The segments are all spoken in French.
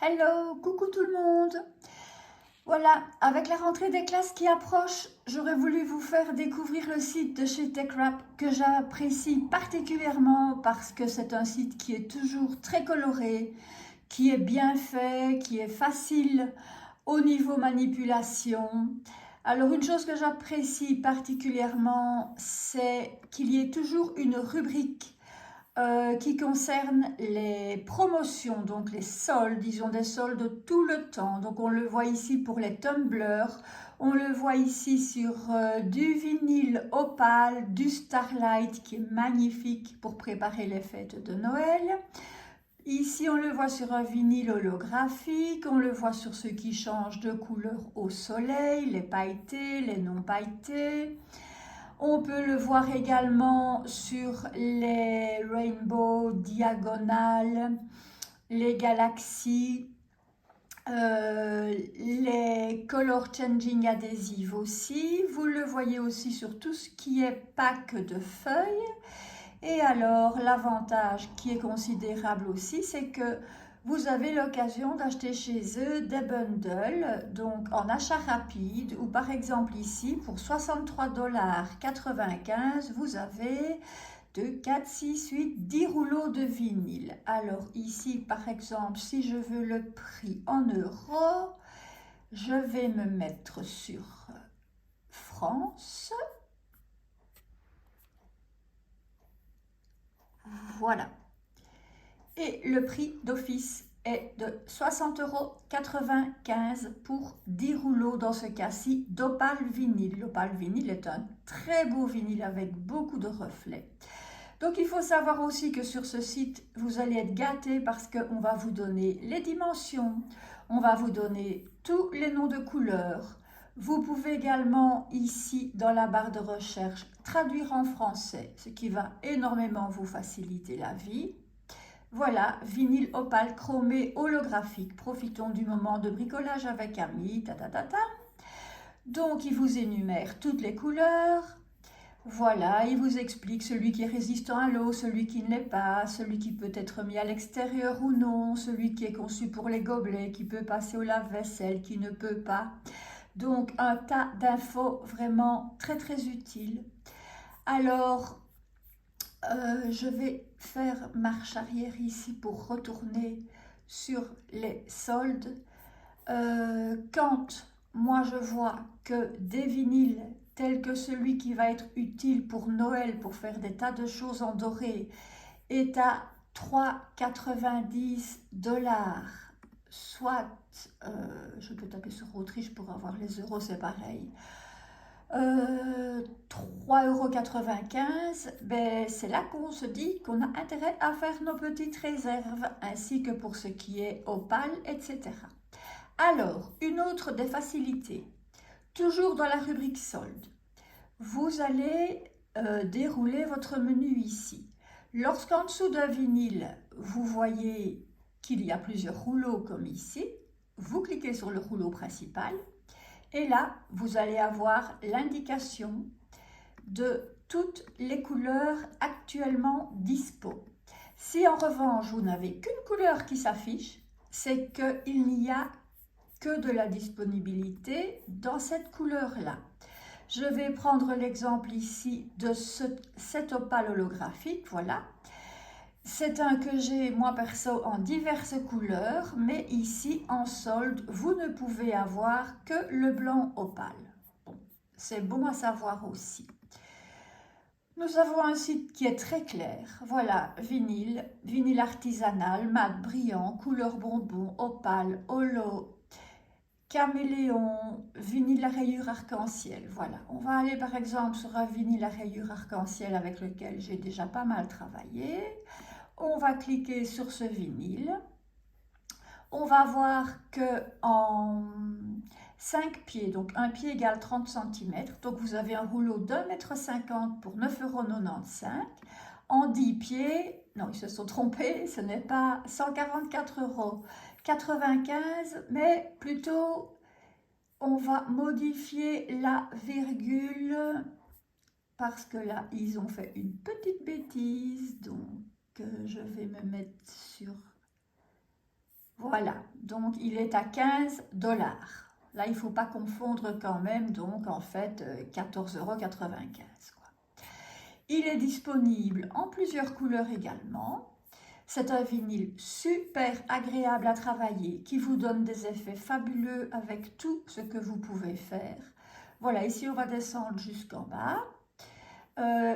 Hello, coucou tout le monde. Voilà, avec la rentrée des classes qui approche, j'aurais voulu vous faire découvrir le site de chez TechWrap que j'apprécie particulièrement parce que c'est un site qui est toujours très coloré, qui est bien fait, qui est facile au niveau manipulation. Alors une chose que j'apprécie particulièrement, c'est qu'il y ait toujours une rubrique qui concerne les promotions, donc les soldes, disons des soldes tout le temps. Donc on le voit ici pour les tumblers, on le voit ici sur du vinyle opale, du Starlight qui est magnifique pour préparer les fêtes de Noël. Ici on le voit sur un vinyle holographique, on le voit sur ceux qui changent de couleur au soleil, les pailletés, les non pailletés. On peut le voir également sur les rainbow diagonales, les galaxies, les color changing adhésives aussi. Vous le voyez aussi sur tout ce qui est pack de feuilles. Et alors, l'avantage qui est considérable aussi, c'est que vous avez l'occasion d'acheter chez eux des bundles, donc en achat rapide, ou par exemple ici, pour 63,95 $, vous avez 2, 4, 6, 8, 10 rouleaux de vinyle. Alors ici, par exemple, si je veux le prix en euros, je vais me mettre sur France. Voilà. Et le prix d'office est de 60,95 € pour 10 rouleaux, dans ce cas-ci, d'opale vinyle. L'opale vinyle est un très beau vinyle avec beaucoup de reflets. Donc il faut savoir aussi que sur ce site, vous allez être gâtés parce qu'on va vous donner les dimensions, on va vous donner tous les noms de couleurs. Vous pouvez également ici dans la barre de recherche traduire en français, ce qui va énormément vous faciliter la vie. Voilà, vinyle opale chromé holographique. Profitons du moment de bricolage avec amis. Donc, il vous énumère toutes les couleurs. Voilà, il vous explique celui qui est résistant à l'eau, celui qui ne l'est pas, celui qui peut être mis à l'extérieur ou non, celui qui est conçu pour les gobelets, qui peut passer au lave-vaisselle, qui ne peut pas. Donc, un tas d'infos vraiment très très utiles. Alors, je vais faire marche arrière ici pour retourner sur les soldes. Quand moi je vois que des vinyles tels que celui qui va être utile pour Noël, pour faire des tas de choses en doré, est à 3,90 $, soit, je peux taper sur Autriche pour avoir les euros, c'est pareil, 3,95 €, ben, c'est là qu'on se dit qu'on a intérêt à faire nos petites réserves, ainsi que pour ce qui est opale, etc. Alors, une autre des facilités, toujours dans la rubrique solde, vous allez dérouler votre menu ici. Lorsqu'en dessous d'un vinyle, vous voyez qu'il y a plusieurs rouleaux comme ici, vous cliquez sur le rouleau principal. Et là, vous allez avoir l'indication de toutes les couleurs actuellement dispo. Si en revanche, vous n'avez qu'une couleur qui s'affiche, c'est qu'il n'y a que de la disponibilité dans cette couleur-là. Je vais prendre l'exemple ici de cet opale holographique, voilà. C'est un que j'ai, moi perso, en diverses couleurs, mais ici, en solde, vous ne pouvez avoir que le blanc opale. Bon, c'est bon à savoir aussi. Nous avons un site qui est très clair. Voilà, vinyle, vinyle artisanal, mat, brillant, couleur bonbon, opale, holo, caméléon, vinyle à rayures arc-en-ciel. Voilà, on va aller par exemple sur un vinyle à rayures arc-en-ciel avec lequel j'ai déjà pas mal travaillé. On va cliquer sur ce vinyle. On va voir que en 5 pieds, donc un pied égale 30 cm, donc vous avez un rouleau d'1,50 m pour 9,95 €. En 10 pieds, non, ils se sont trompés, ce n'est pas 144,95 €, mais plutôt on va modifier la virgule parce que là, ils ont fait une petite bêtise, donc je vais me mettre sur... Voilà, donc il est à 15 $. Là, il ne faut pas confondre quand même, donc en fait 14,95 €, quoi. Il est disponible en plusieurs couleurs également. C'est un vinyle super agréable à travailler qui vous donne des effets fabuleux avec tout ce que vous pouvez faire. Voilà, ici on va descendre jusqu'en bas.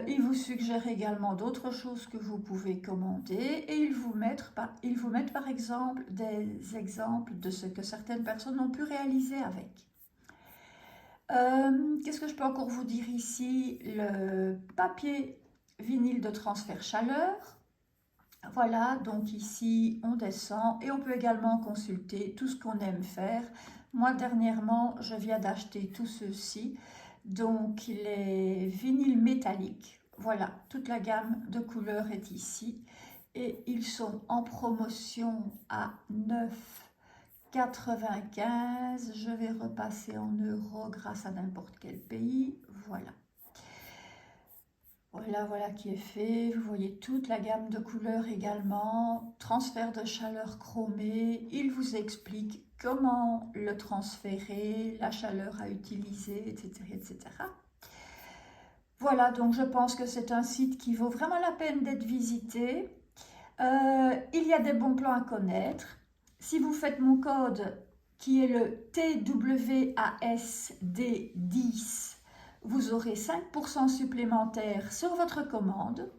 Ils vous suggèrent également d'autres choses que vous pouvez commander et ils vous mettent par exemple des exemples de ce que certaines personnes ont pu réaliser avec. Qu'est-ce que je peux encore vous dire ici? Le papier vinyle de transfert chaleur. Voilà, donc ici on descend et on peut également consulter tout ce qu'on aime faire. Moi dernièrement, je viens d'acheter tout ceci, donc les vinyles métalliques. Voilà, toute la gamme de couleurs est ici et ils sont en promotion à 9,95 €. Je vais repasser en euros grâce à n'importe quel pays. Voilà. Voilà qui est fait. Vous voyez toute la gamme de couleurs également. Transfert de chaleur chromé. Il vous explique comment le transférer, la chaleur à utiliser, etc., etc. Voilà, donc je pense que c'est un site qui vaut vraiment la peine d'être visité. Il y a des bons plans à connaître. Si vous faites mon code qui est le TWASD10, vous aurez 5% supplémentaires sur votre commande.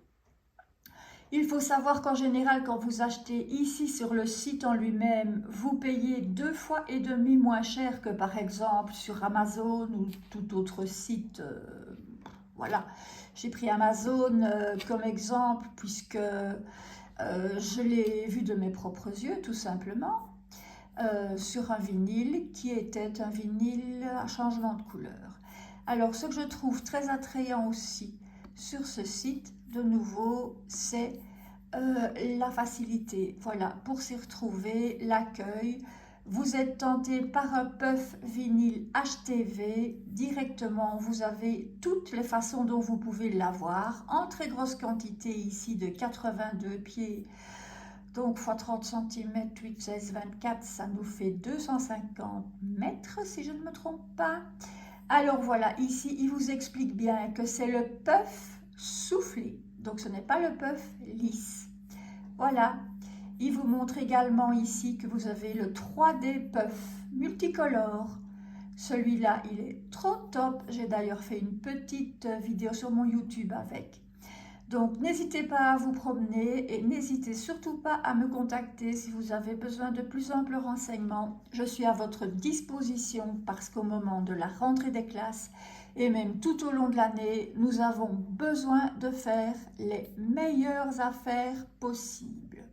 Il faut savoir qu'en général, quand vous achetez ici sur le site en lui-même, vous payez 2,5 fois moins cher que par exemple sur Amazon ou tout autre site. Voilà, j'ai pris Amazon comme exemple puisque je l'ai vu de mes propres yeux tout simplement. Sur un vinyle qui était un vinyle à changement de couleur. Alors, ce que je trouve très attrayant aussi sur ce site, de nouveau, c'est la facilité. Voilà, pour s'y retrouver, l'accueil. Vous êtes tenté par un puff vinyle HTV, directement, vous avez toutes les façons dont vous pouvez l'avoir, en très grosse quantité ici de 82 pieds. Donc, x 30 cm, 8, 16, 24, ça nous fait 250 mètres, si je ne me trompe pas. Alors voilà, ici, il vous explique bien que c'est le puff soufflé. Donc, ce n'est pas le puff lisse. Voilà. Il vous montre également ici que vous avez le 3D puff multicolore. Celui-là, il est trop top. J'ai d'ailleurs fait une petite vidéo sur mon YouTube avec. Donc, n'hésitez pas à vous promener et n'hésitez surtout pas à me contacter si vous avez besoin de plus amples renseignements. Je suis à votre disposition parce qu'au moment de la rentrée des classes et même tout au long de l'année, nous avons besoin de faire les meilleures affaires possibles.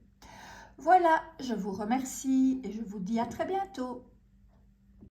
Voilà, je vous remercie et je vous dis à très bientôt.